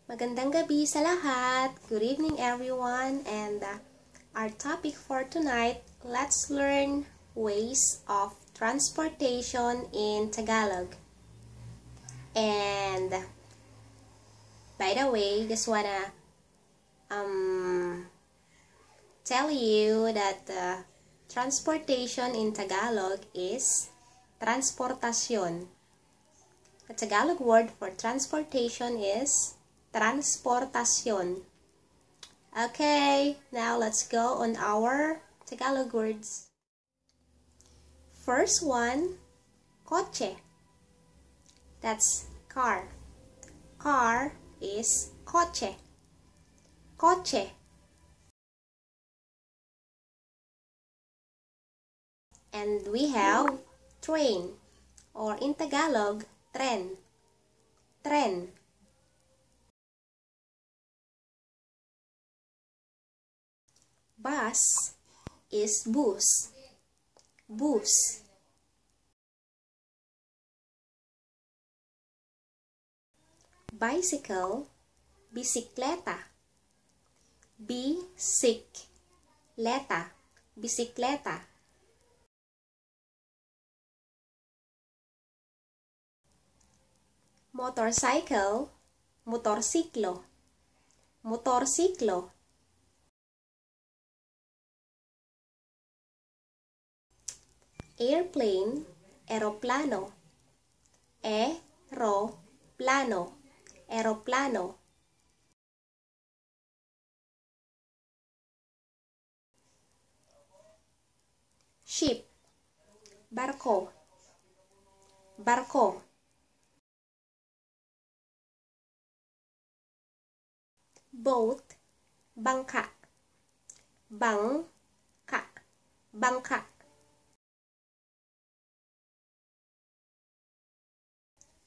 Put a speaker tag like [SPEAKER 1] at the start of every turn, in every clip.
[SPEAKER 1] Magandang gabi sa lahat. Good evening everyone. And our topic for tonight, let's learn ways of transportation in Tagalog. And by the way, just wanna tell you that transportation in Tagalog is transportasyon. The Tagalog word for transportation is transportasyon. Okay, now let's go on our Tagalog words. First one, kotse. That's car. Car is kotse. Kotse. And we have train, or in Tagalog, tren. Tren. Bus is bus. Bus. Bicycle, bisikleta. Bisikleta. Bisikleta. Motorcycle, motorsiklo. Motorsiklo. Airplane, eroplano. Eroplano. Eroplano. Ship, barko. Barko. Boat, bangka. Bangka. Bangka.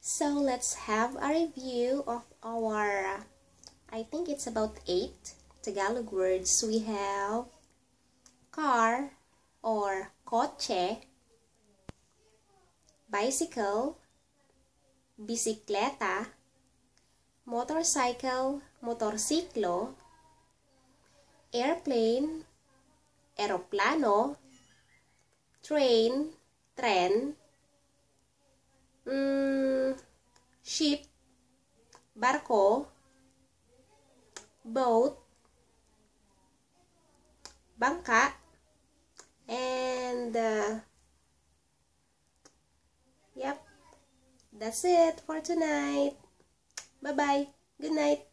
[SPEAKER 1] So let's have a review of our, I think it's about 8 Tagalog words. We have car or kotse, bicycle, bisikleta, motorcycle, motorsiklo, airplane, eroplano, train, tren, ship, barko, boat, bangka, and yep, that's it for tonight. Bye-bye. Good night.